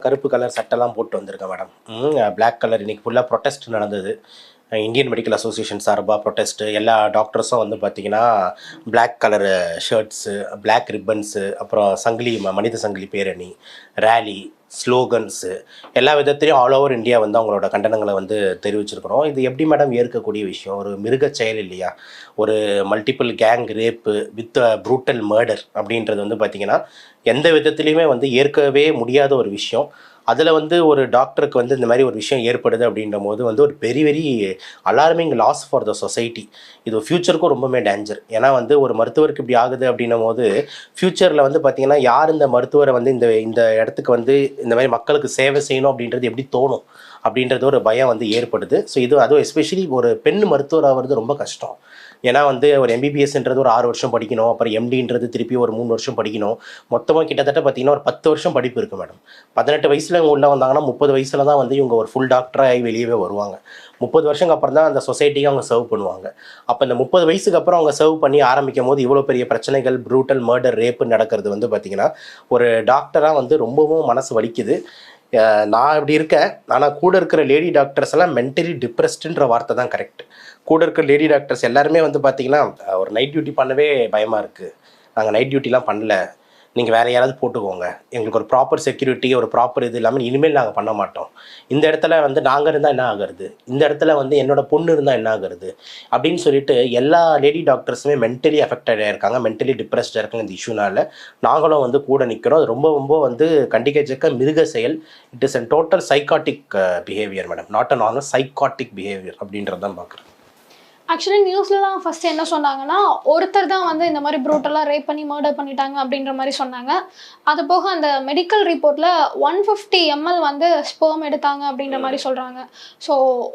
கருப்பு கலர் சட்டைலாம் போட்டு வந்திருக்கேன் மேடம். பிளாக் கலர் இன்னைக்கு ஃபுல்லாக ப்ரொட்டஸ்ட் நடந்தது. இந்தியன் மெடிக்கல் அசோசியேஷன் சார்பாக ப்ரொட்டஸ்ட்டு. எல்லா டாக்டர்ஸும் வந்து பார்த்தீங்கன்னா, பிளாக் கலரு ஷர்ட்ஸு, பிளாக் ரிப்பன்ஸு, அப்புறம் சங்கிலி மனித சங்கிலி பேரணி, ரேலி, ஸ்லோகன்ஸு எல்லா விதத்திலையும் ஆல் ஓவர் இந்தியா வந்து அவங்களோட கண்டனங்களை வந்து தெரிவிச்சிருக்கிறோம். இது எப்படி மேடம் ஏற்கக்கூடிய விஷயம்? ஒரு மிருகச் செயல் இல்லையா? ஒரு multiple gang wrap with brutal murder அப்படின்றது வந்து பார்த்தீங்கன்னா, எந்த விதத்திலையுமே வந்து ஏற்கவே முடியாத ஒரு விஷயம். அதில் வந்து ஒரு டாக்டருக்கு வந்து இந்த மாதிரி ஒரு விஷயம் ஏற்படுது அப்படின்ற போது வந்து ஒரு very very alarming loss for the society. இது ஃப்யூச்சருக்கும் ரொம்பவே டேஞ்சர். ஏன்னா வந்து ஒரு மருத்துவருக்கு இப்படி ஆகுது அப்படின்னும் போது ஃப்யூச்சரில் வந்து பார்த்திங்கன்னா, யார் இந்த மருத்துவரை வந்து இந்த இந்த இடத்துக்கு வந்து இந்த மாதிரி மக்களுக்கு சேவை செய்யணும் அப்படின்றது எப்படி தோணும் அப்படின்றது ஒரு பயம் வந்து ஏற்படுது. ஸோ இது அதுவும் எஸ்பெஷலி ஒரு பெண் மருத்துவர் ஆகிறது ரொம்ப கஷ்டம். ஏன்னா வந்து ஒரு எம்பிபிஎஸ்ன்றது ஒரு 6 வருஷம் படிக்கணும், அப்புறம் எம்டின்றது திருப்பி ஒரு 3 வருஷம் படிக்கணும். மொத்தமாக கிட்டத்தட்ட பார்த்தீங்கன்னா ஒரு 10 வருஷம் படிப்பு இருக்குது மேடம். 18 வயசில் இவங்க உள்ளே வந்தாங்கன்னா 30 வயசில் தான் வந்து இவங்க ஒரு ஃபுல் டாக்டராகி வெளியவே வருவாங்க. 30 வருஷங்க அப்புறம் தான் அந்த சொசைட்டிக்கு அவங்க சர்வ் பண்ணுவாங்க. அப்போ இந்த 30 வயசுக்கு அப்புறம் அவங்க சர்வ் பண்ணி ஆரம்பிக்கும் போது இவ்வளோ பெரிய பிரச்சனைகள், ப்ரூட்டல் மர்டர், ரேப்பு நடக்கிறது வந்து பார்த்திங்கன்னா, ஒரு டாக்டராக வந்து ரொம்பவும் மனசு வலிக்குது. நான் இப்படி இருக்கேன். ஆனால் கூட இருக்கிற லேடி டாக்டர்ஸ் எல்லாம் மென்டலி டிப்ரெஸ்டுன்ற வார்த்தை தான் கரெக்ட். கூட இருக்கிற லேடி டாக்டர்ஸ் எல்லாருமே வந்து பார்த்தீங்கன்னா, ஒரு நைட் டியூட்டி பண்ணவே பயமாக இருக்குது. நாங்கள் நைட் டியூட்டிலாம் பண்ணல. நீங்கள் வேறு யாராவது போட்டுக்கோங்க. எங்களுக்கு ஒரு ப்ராப்பர் செக்யூரிட்டி, ஒரு ப்ராப்பர் இது இல்லாமல் இனிமேல் நாங்கள் பண்ண மாட்டோம். இந்த இடத்துல வந்து நாங்கள் இருந்தால் என்ன ஆகிறது? இந்த இடத்துல வந்து என்னோடய பொண்ணு இருந்தால் என்ன ஆகிறது? அப்படின்னு சொல்லிட்டு எல்லா லேடி டாக்டர்ஸுமே மென்டலி அஃபெக்டடாக இருக்காங்க, மென்டலி டிப்ரெஸ்டாக இருக்காங்க இந்த இஷ்யூனால். நாங்களும் வந்து கூட நிற்கிறோம். அது ரொம்ப ரொம்ப வந்து கண்டிக்கத்தக்க மிருக செயல். It is a total psychotic behaviour madam. Not a normal psychotic behaviour அப்படின்றது தான் பார்க்குறேன். ஆக்சுவலி நியூஸ்லலாம் ஃபஸ்ட்டு என்ன சொன்னாங்கன்னா, ஒருத்தர் தான் வந்து இந்த மாதிரி ப்ரூட்டலாக ரேப் பண்ணி மர்டர் பண்ணிட்டாங்க அப்படின்ற மாதிரி சொன்னாங்க. அது போக அந்த மெடிக்கல் ரிப்போர்ட்டில் 150 ml வந்து ஸ்பெர்ம் எடுத்தாங்க அப்படின்ற மாதிரி சொல்கிறாங்க. ஸோ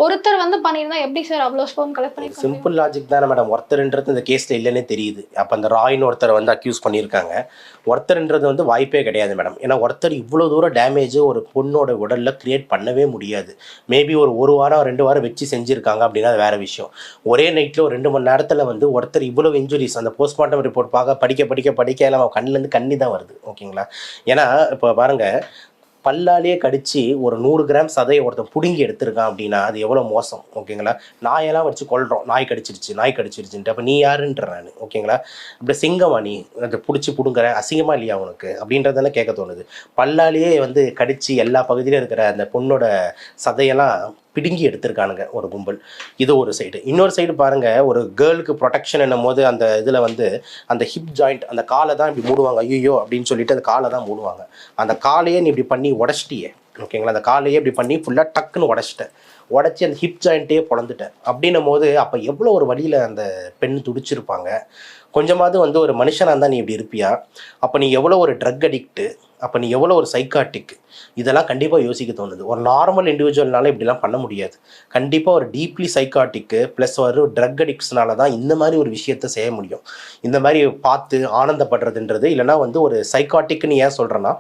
ஒருத்தர் வந்து பண்ணியிருந்தா எப்படி சார் அவ்வளோ ஸ்பெர்ம் கலெக்ட் பண்ணி? சிம்பிள் லாஜிக் தானே மேடம். ஒருத்தர்ன்றது இந்த கேஸில் இல்லைன்னே தெரியுது. அப்போ அந்த ராயின்னு ஒருத்தர் வந்து அக்யூஸ் பண்ணியிருக்காங்க. ஒருத்தர்ன்றது வந்து வாய்ப்பே கிடையாது மேடம். ஏன்னா ஒருத்தர் இவ்வளோ தூரம் டேமேஜ் ஒரு பொண்ணோட உடலில் க்ரியேட் பண்ணவே முடியாது. மேபி ஒரு வாரம் 2 வாரம் வச்சு செஞ்சுருக்காங்க அப்படின்னா அது வேறு விஷயம். ஒரே நைட்டில் ஒரு 2 மணி நேரத்தில் வந்து ஒருத்தர் இவ்வளோ இன்ஜுரிஸ் அந்த போஸ்ட்மார்ட்டம் ரிப்போர்ட் படிக்க நம்ம கண்ணிலேருந்து கண்ணி தான் வருது. ஓகேங்களா? ஏன்னா இப்போ பாருங்கள், பல்லாலேயே கடித்து ஒரு 100 கிராம் சதையை ஒருத்தன் பிடுங்கி எடுத்திருக்கான் அப்படின்னா அது எவ்வளோ மோசம். ஓகேங்களா? நாயெல்லாம் வச்சு கொள்கிறோம், நாய் கடிச்சிருச்சுன்ட்டு. அப்போ நீ யாருன்ற நான்? ஓகேங்களா? அப்படி சிங்கமா நீ அதை பிடிச்சி பிடுங்குற? அசிங்கமாக இல்லையா உனக்கு அப்படின்றதெல்லாம் கேட்க தோணுது. பல்லாலேயே வந்து கடித்து எல்லா பகுதியிலும் இருக்கிற அந்த பொண்ணோட சதையெல்லாம் பிடுங்கி எடுத்திருக்கானுங்க ஒரு கும்பல். இது ஒரு சைடு. இன்னொரு சைடு பாருங்கள், ஒரு கேர்ளுக்கு ப்ரொடெக்ஷன் என்னும் போது அந்த இதில் வந்து அந்த ஹிப் ஜாயிண்ட் அந்த காலை தான் இப்படி மூடுவாங்க. ஐயோ அப்படின்னு சொல்லிட்டு அந்த காலை தான் மூடுவாங்க. அந்த காலையே நீ இப்படி பண்ணி உடச்சிட்டியே. ஓகேங்களா? அந்த காலையே இப்படி பண்ணி ஃபுல்லாக டக்குன்னு உடச்சி அந்த ஹிப் ஜாயிண்ட்டையே பொழந்துட்டேன் அப்படின்னும் போது அப்போ எவ்வளோ ஒரு வழியில் அந்த பெண் துடிச்சிருப்பாங்க. கொஞ்சமாவது வந்து ஒரு மனுஷனாக இருந்தால் நீ இப்படி இருப்பியா? அப்போ நீ எவ்வளோ ஒரு ட்ரக் அடிக்ட்டு, அப்போ நீ எவ்வளோ ஒரு சைக்காட்டிக், இதெல்லாம் கண்டிப்பாக யோசிக்க தோணுது. ஒரு நார்மல் இண்டிவிஜுவல்னால இப்படிலாம் பண்ண முடியாது. கண்டிப்பாக ஒரு டீப்லி சைக்காட்டிக்கு ப்ளஸ் ஒரு ட்ரக் அடிக்ட்ஸ்னால தான் இந்த மாதிரி ஒரு விஷயத்த செய்ய முடியும். இந்த மாதிரி பார்த்து ஆனந்தப்படுறதுன்றது இல்லைனா வந்து ஒரு சைக்காட்டிக்னு ஏன் சொல்கிறேன்னா,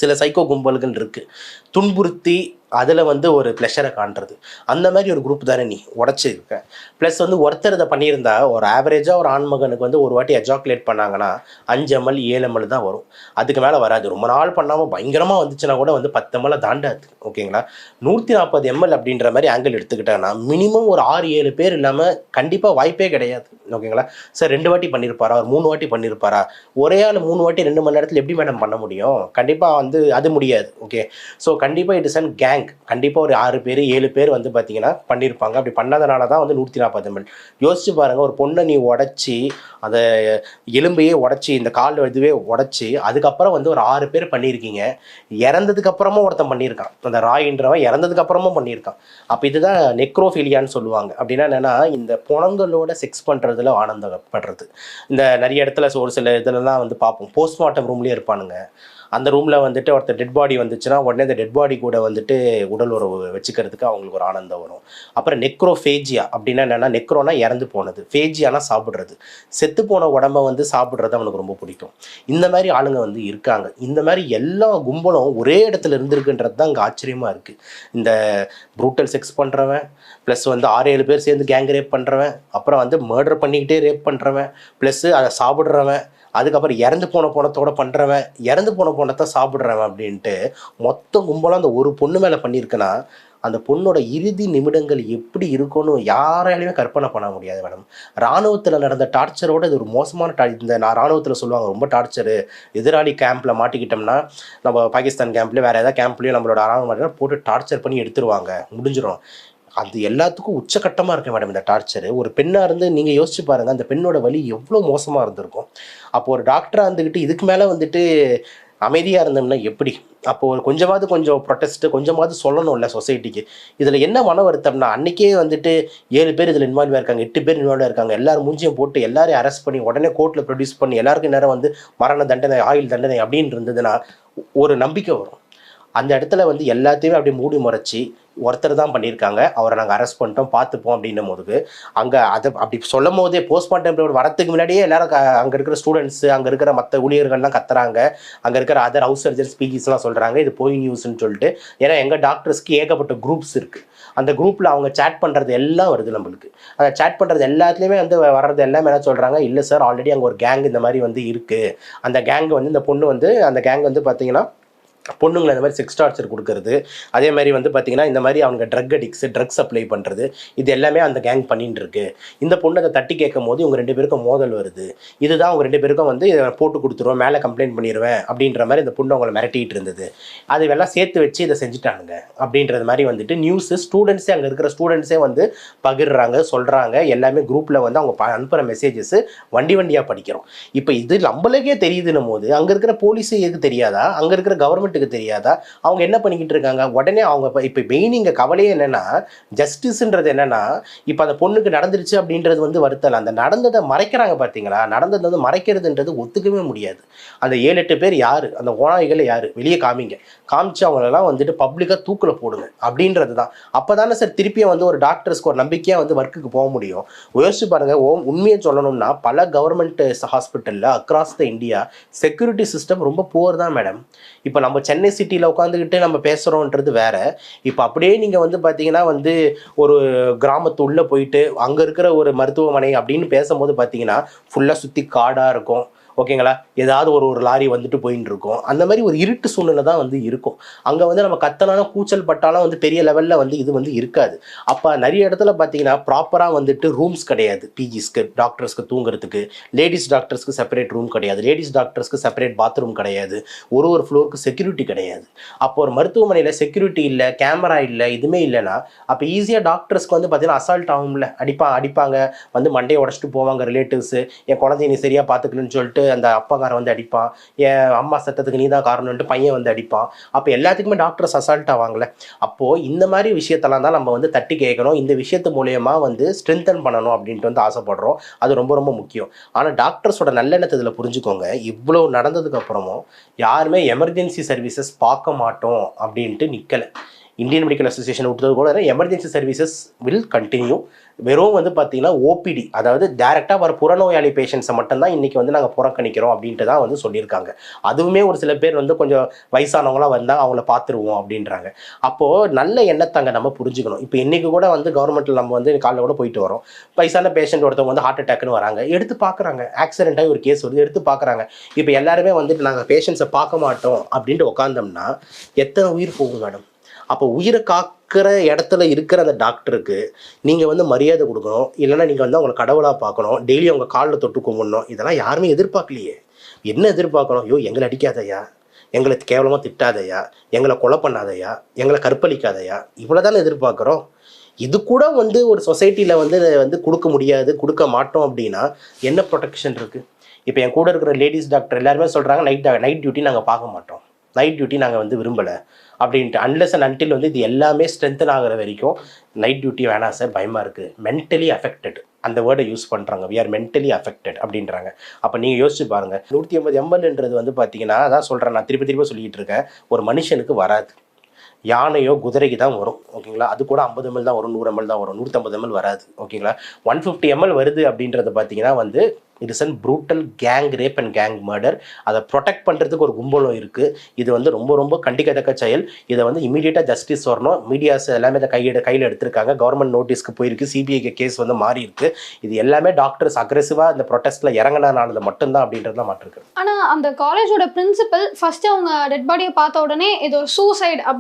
சில சைக்கோ கும்பல்கள் இருக்குது, துன்புறுத்தி அதில் வந்து ஒரு ப்ளஷரை காண்றது. அந்த மாதிரி ஒரு குரூப் தானே நீ உடச்சிருக்க. ப்ளஸ் வந்து ஒருத்தர் இதை பண்ணியிருந்தா ஒரு ஆவரேஜாக ஒரு ஆண்மகனுக்கு வந்து ஒரு வாட்டி எஜாக்குலேட் பண்ணாங்கன்னா 5 ml 7 ml தான் வரும். அதுக்கு மேலே வராது. ரொம்ப நாள் பண்ணாமல் பயங்கரமாக வந்துச்சுன்னா கூட வந்து 10 ml தாண்டாது. ஓகேங்களா? 140 ml அப்படின்ற மாதிரி ஆங்கிள் எடுத்துக்கிட்டாங்கன்னா மினிமம் ஒரு 6-7 பேர் இல்லாமல் கண்டிப்பாக வாய்ப்பே கிடையாது. ஓகேங்களா? சார் 2 வாட்டி பண்ணியிருப்பாரா, ஒரு 3 வாட்டி பண்ணியிருப்பாரா? ஒரே ஆள் 3 வாட்டி 2 மணி நேரத்தில் எப்படி மேடம் பண்ண முடியும்? கண்டிப்பாக வந்து அது முடியாது. ஓகே, ஸோ கண்டிப்பாக இட் இஸ் அன் கேங். கண்டிப்பாக ஒரு 6 பேர் 7 பேர் வந்து பார்த்தீங்கன்னா பண்ணியிருப்பாங்க. அப்படி பண்ணாதனால தான் வந்து 140 ml. யோசிச்சு பாருங்கள், ஒரு பொண்ணை நீ உடச்சி அதை எலும்பையே உடச்சி இந்த கால் இதுவே உடச்சி அதுக்கப்புறம் வந்து ஒரு 6 பேர் பண்ணியிருக்கீங்க. இறந்ததுக்கப்புறமும் ஒருத்தன் பண்ணியிருக்கான். அந்த ராயின்றவன் இறந்ததுக்கப்புறமும் பண்ணியிருக்கான். அப்போ இதுதான் நெக்ரோஃபீலியான்னு சொல்லுவாங்க. அப்படின்னா என்னென்னா, இந்த புணங்களோட செக்ஸ் பண்ணுறதுல ஆனந்தப்படுறது. இந்த நிறைய இடத்துல ஒரு சில இதுலலாம் வந்து பார்ப்போம், போஸ்ட்மார்ட்டம் ரூம்லேயே இருப்பானுங்க. அந்த ரூமில் வந்துட்டு ஒருத்தர் டெட் பாடி வந்துச்சுன்னா உடனே அந்த டெட் பாடி கூட வந்துட்டு உடல் உறவு வச்சுக்கிறதுக்கு அவங்களுக்கு ஒரு ஆனந்தம் வரும். அப்புறம் நெக்ரோஃபேஜியா அப்படின்னா என்னென்னா, நெக்ரோனா இறந்து போனது, ஃபேஜியானா சாப்பிட்றது, செத்து போன உடம்பை வந்து சாப்பிட்றது அவனுக்கு ரொம்ப பிடிக்கும். இந்த மாதிரி ஆளுங்க வந்து இருக்காங்க. இந்த மாதிரி எல்லா கும்பலும் ஒரே இடத்துல இருந்திருக்குன்றது தான் இங்கே ஆச்சரியமாக இருக்குது. இந்த ப்ரூட்டல் செக்ஸ் பண்ணுறவன் ப்ளஸ் வந்து 6-7 பேர் சேர்ந்து கேங் ரேப் பண்ணுறவன், அப்புறம் வந்து மர்டர் பண்ணிக்கிட்டே ரேப் பண்ணுறவன், ப்ளஸ்ஸு அதை சாப்பிட்றவன், அதுக்கப்புறம் இறந்து போன பணத்தோட பண்ணுறவன், இறந்து போன பணத்தை சாப்பிட்றவன் அப்படின்ட்டு மொத்த கும்பலாக அந்த ஒரு பொண்ணு மேலே பண்ணியிருக்குன்னா அந்த பொண்ணோட இறுதி நிமிடங்கள் எப்படி இருக்கும்னு யாராலையுமே கற்பனை பண்ண முடியாது மேடம். இராணுவத்தில் நடந்த டார்ச்சரோட இது ஒரு மோசமான இந்த நான் இராணுவத்தில் சொல்லுவாங்க ரொம்ப டார்ச்சரு, எதிராளி கேம்பில் மாட்டிக்கிட்டோம்னா நம்ம பாகிஸ்தான் கேம்ப்லேயும் வேறு ஏதாவது கேம்ப்லேயும் நம்மளோட இராணுவம் போட்டு டார்ச்சர் பண்ணி எடுத்துருவாங்க, முடிஞ்சிடும். அது எல்லாத்துக்கும் உச்சக்கட்டமாக இருக்கு மேடம் இந்த டார்ச்சரு. ஒரு பெண்ணாக இருந்து நீங்கள் யோசிச்சு பாருங்கள் அந்த பெண்ணோட வலி எவ்வளோ மோசமாக இருந்திருக்கும். அப்போ ஒரு டாக்டராக இருந்துக்கிட்டு இதுக்கு மேலே வந்துட்டு அமைதியாக இருந்தோம்னா எப்படி? அப்போது ஒரு கொஞ்சம் ப்ரொட்டஸ்ட்டு கொஞ்சமாவது சொல்லணும்ல சொசைட்டிக்கு. இதில் என்ன மன வருத்தம்னா அன்றைக்கே வந்துட்டு 7 பேர் இதில் இன்வால்வ் ஆயிருக்காங்க, 8 பேர் இன்வால்வ் ஆயிருக்காங்க, எல்லாரும் மூஞ்சியும் போட்டு எல்லாரையும் அரெஸ்ட் பண்ணி உடனே கோர்ட்டில் ப்ரொடியூஸ் பண்ணி எல்லாருக்கும் நேரம் வந்து மரண தண்டனை, ஆயுள் தண்டனை அப்படின்னு இருந்ததுன்னா ஒரு நம்பிக்கை வரும். அந்த இடத்துல வந்து எல்லாத்தையுமே அப்படியே மூடி மறைச்சி ஒருத்தர் தான் பண்ணியிருக்காங்க, அவரை நாங்கள் அரெஸ்ட் பண்ணிட்டோம் பார்த்துப்போம் அப்படின்னும் போது அங்கே அதை அப்படி சொல்லும் போதே போஸ்ட்மார்ட்டம் ரிப்போர்ட் வரத்துக்கு முன்னாடியே எல்லாரும் அங்கே இருக்கிற ஸ்டூடெண்ட்ஸு அங்கே இருக்கிற மற்ற ஊழியர்கள்லாம் கத்துறாங்க, அங்கே இருக்கிற அதர் ஹவுஸ் சர்ஜன்ஸ் பிஜிஸ்லாம் சொல்கிறாங்க இது போய் நியூஸ்ன்னு சொல்லிட்டு. ஏன்னா எங்கள் டாக்டர்ஸ்க்கு ஏகப்பட்ட குரூப்ஸ் இருக்குது, அந்த குரூப்பில் அவங்க சேட் பண்ணுறது எல்லாம் வருது நம்மளுக்கு. அந்த சேட் பண்ணுறது எல்லாத்துலேயுமே வந்து வர்றது எல்லாமே என்ன சொல்கிறாங்க, இல்லை சார் ஆல்ரெடி அங்கே ஒரு கேங் இந்த மாதிரி வந்து இருக்குது, அந்த கேங்கு வந்து இந்த பொண்ணு வந்து அந்த கேங் வந்து பார்த்தீங்கன்னா பொண்ணுங்களை இந்த மாதிரி செக்ஸ் டார்ச்சர் கொடுக்கறது, அதே மாதிரி வந்து பார்த்தீங்கன்னா இந்த மாதிரி அவங்க ட்ரக் அடிக்ஸ், ட்ரக்ஸ் சப்ளை பண்ணுறது, இது எல்லாமே அந்த கேங் பண்ணிட்டு இருக்கு. இந்த பொண்ணு அதை தட்டி கேட்கும் போது இவங்க 2 பேருக்கும் மோதல் வருது, இதுதான் அவங்க 2 பேருக்கும் வந்து போட்டு கொடுத்துருவோம், மேலே கம்ப்ளைண்ட் பண்ணிடுவேன் அப்படின்ற மாதிரி இந்த பொண்ணு அவங்களை மிரட்டிகிட்டு இருந்தது. அது எல்லாம் சேர்த்து வச்சு இதை செஞ்சுட்டானுங்க அப்படின்றது மாதிரி வந்துட்டு நியூஸு ஸ்டூடெண்ட்ஸே அங்கே இருக்கிற ஸ்டூடெண்ட்ஸே வந்து பகிர்றாங்க, சொல்கிறாங்க. எல்லாமே குரூப்பில் வந்து அவங்க அனுப்புகிற மெசேஜஸ் வண்டியாக படிக்கிறோம். இப்போ இது நம்மளுக்கே தெரியுதுன்னும் போது அங்கே இருக்கிற போலீஸு எதுக்கு தெரியாதா, அங்கே இருக்கிற கவர்மெண்ட்டுக்கு தெரியாதா? அவங்க என்ன பண்ணிக்கிட்டு இருக்காங்க? உடனே அவங்க இப்போ மெயின் இங்கே கவலையே என்னன்னா ஜஸ்டிஸ்ன்றது என்னன்னா, இப்போ அந்த பொண்ணுக்கு நடந்துருச்சு அப்படின்றது வந்து வருத்தல, அந்த நடந்ததை மறைக்கிறாங்க பார்த்தீங்களா? நடந்தது வந்து மறைக்கிறதுன்றது ஒத்துக்கவே முடியாது. அந்த 7-8 பேர் யார், அந்த ஓநாய்களை யார், வெளியே காமிங்க, காமிச்சு அவங்களெல்லாம் வந்துட்டு பப்ளிக்காக தூக்கில் போடுங்க அப்படின்றது தான். அப்போ தானே சார் திருப்பியும் வந்து ஒரு டாக்டர்ஸ்க்கு ஒரு நம்பிக்கையாக வந்து ஒர்க்குக்கு போக முடியும். யோசிச்சு பாருங்க, உண்மையை சொல்லணும்னா பல கவர்மெண்ட் ஹாஸ்பிட்டலில் across the India security system ரொம்ப புவர் தான் மேடம். இப்போ நம்ம சென்னை சிட்டியில் உட்காந்துக்கிட்டு நம்ம பேசுகிறோன்றது வேற. இப்போ அப்படியே நீங்கள் வந்து பார்த்தீங்கன்னா வந்து ஒரு கிராமத்து உள்ளே போயிட்டு அங்கே இருக்கிற ஒரு மருத்துவமனை அப்படின்னு பேசும்போது பார்த்தீங்கன்னா ஃபுல்லாக சுற்றி காடாக இருக்கும், ஓகேங்களா? ஏதாவது ஒரு லாரி வந்துட்டு போயின்னு இருக்கும், அந்த மாதிரி ஒரு இருட்டு சூழ்நிலை தான் வந்து இருக்கும். அங்கே வந்து நம்ம கத்தனாலும் கூச்சல் பட்டாலும் வந்து பெரிய லெவலில் வந்து இது வந்து இருக்காது. அப்போ நிறைய இடத்துல பார்த்தீங்கன்னா ப்ராப்பராக வந்துட்டு ரூம்ஸ் கிடையாது, பிஜிஸ்க்கு டாக்டர்ஸ்க்கு தூங்குறதுக்கு, லேடிஸ் டாக்டர்ஸ்க்கு செப்பரேட் ரூம் கிடையாது, லேடிஸ் டாக்டர்ஸ்க்கு செப்பரேட் பாத்ரூம் கிடையாது, ஒரு ஃப்ளோருக்கு செக்யூரிட்டி கிடையாது. அப்போ ஒரு மருத்துவமனையில் செக்யூரிட்டி இல்லை, கேமரா இல்லை, இதுவுமே இல்லைன்னா அப்போ ஈஸியாக டாக்டர்ஸ்க்கு வந்து பார்த்தீங்கன்னா அசால்ட் ஆகும்ல, அடிப்பாங்க, வந்து மண்டையை உடச்சிட்டு போவாங்க ரிலேட்டிவ்ஸு, என் குழந்தைய நீ சரியாக பார்த்துக்கலன்னு சொல்லிட்டு அந்த அப்பாக்காரன் வந்து அடிப்பான், என் அம்மா சட்டத்துக்கு நீ தான் காரணம்ன்ட்டு பையன் வந்து அடிப்பான். அப்போ எல்லாத்துக்குமே டாக்டர்ஸ் அசால்ட் ஆவாங்களே. அப்போது இந்த மாதிரி விஷயத்தெல்லாம் தான் நம்ம வந்து தட்டி கேட்கணும், இந்த விஷயத்து மூலயமா வந்து ஸ்ட்ரென்தன் பண்ணணும் அப்படின்ட்டு வந்து ஆசைப்படுறோம். அது ரொம்ப ரொம்ப முக்கியம். ஆனால் டாக்டர்ஸோட நல்லெண்ணத்தை இதில் புரிஞ்சுக்கோங்க. இவ்வளோ நடந்ததுக்கு அப்புறமும் யாருமே எமர்ஜென்சி சர்வீசஸ் பார்க்க மாட்டோம் அப்படின்ட்டு நிற்கலை. இந்தியன் மெடிக்கல் அசோசியேஷன் விட்டது கூட எமர்ஜென்சி சர்வீசஸ் வில் கண்டினியூ. வெறும் வந்து பார்த்தீங்கன்னா ஓபிடி, அதாவது டேரெக்டாக வர புறநோயாளி பேஷண்ட்ஸை மட்டும்தான் இன்றைக்கி வந்து நாங்கள் புறக்கணிக்கிறோம் அப்படின்ட்டு தான் வந்து சொல்லியிருக்காங்க. அதுவுமே ஒரு சில பேர் வந்து கொஞ்சம் வயசானவங்களாம் வந்தால் அவங்கள பார்த்துருவோம் அப்படின்றாங்க. அப்போது நல்ல எண்ணத்தாங்க நம்ம புரிஞ்சுக்கணும். இப்போ இன்றைக்கி கூட வந்து கவர்மெண்ட்டில் நம்ம வந்து காலைல கூட போயிட்டு வரோம், வயசான பேஷண்ட் ஒருத்தவங்க வந்து ஹார்ட் அட்டாக்னு வராங்க, எடுத்து பார்க்குறாங்க, ஆக்சிடென்ட்டாகி ஒரு கேஸ் வருது, எடுத்து பார்க்குறாங்க. இப்போ எல்லாருமே வந்துட்டு நாங்கள் பேஷண்ட்ஸை பார்க்க மாட்டோம் அப்படின்ட்டு உட்காந்தோம்னா எத்தனை உயிர் போகும் மேடம்? அப்போ உயிரை காக்கிற இடத்துல இருக்கிற அந்த டாக்டருக்கு நீங்கள் வந்து மரியாதை கொடுக்கணும், இல்லைன்னா நீங்கள் வந்து அவங்களை கடவுளாக பார்க்கணும், டெய்லி அவங்க காலில் தொட்டு கும்பிடணும். இதெல்லாம் யாருமே எதிர்பார்க்கலையே. என்ன எதிர்பார்க்கணும்? ஐயோ எங்களை அடிக்காதையா, எங்களை கேவலமாக திட்டாதையா, எங்களை கொலை பண்ணாதையா, எங்களை கற்பழிக்காதையா, இவ்வளோ தானே எதிர்பார்க்குறோம். இது கூட வந்து ஒரு சொசைட்டியில் வந்து கொடுக்க முடியாது, கொடுக்க மாட்டோம் அப்படின்னா என்ன ப்ரொடெக்ஷன் இருக்குது? இப்போ என் கூட இருக்கிற லேடிஸ் டாக்டர் எல்லாருமே சொல்கிறாங்க நைட் டியூட்டி நாங்கள் பார்க்க மாட்டோம், நைட் டியூட்டி நாங்கள் வந்து விரும்பலை அப்படின்ட்டு. அன்லெஸ் அண்ட் அன்டில் வந்து இது எல்லாமே ஸ்ட்ரென்தன் ஆகிற வரைக்கும் நைட் டியூட்டி வேணாம் சார், பயமாக இருக்குது, மென்டலி அஃபெக்டட் அந்த வேர்டை யூஸ் பண்ணுறாங்க, வி ஆர் மென்டலி அஃபெக்டட் அப்படின்றாங்க. அப்போ நீங்கள் யோசிச்சு பாருங்கள், 150 mlன்றது வந்து பார்த்தீங்கன்னா அதான் சொல்கிறேன், நான் திருப்பி சொல்லிக்கிட்டு இருக்கேன், ஒரு மனுஷனுக்கு வராது. யானையோ குதிரைக்கு தான் வரும் ஓகேங்களா. அது கூட 50 ml தான் வரும், 100 ml தான் வரும், 150 ml வராது ஓகேங்களா. 150 ml வருது அப்படின்றது பார்த்தீங்கன்னா வந்து it is an brutal gang rape and gang murder. அதை ப்ரொடெக்ட் பண்ணுறதுக்கு ஒரு கும்பலும் இருக்குது. இது வந்து ரொம்ப ரொம்ப கண்டிக்கத்தக்க செயல். இதை வந்து இமீடியட்டாக ஜஸ்டிஸ் வரணும். மீடியாஸ் எல்லாமே இதை கையில் எடுத்திருக்காங்க. கவர்மெண்ட் நோட்டீஸ்க்கு போயிருக்கு. சிபிஐக்கு கேஸ் வந்து மாறி இருக்கு. இது எல்லாமே டாக்டர்ஸ் அக்ரெசிவாக இந்த ப்ரொடெஸ்ட்டில் இறங்கினானது மட்டும்தான் அப்படின்றதுலாம் மாற்றிருக்கு. ஆனால் அந்த காலேஜோட பிரின்சிபல் ஃபர்ஸ்ட் அவங்க டெட் பாடியை பார்த்த உடனே இது ஒரு சூசைட் அப்படி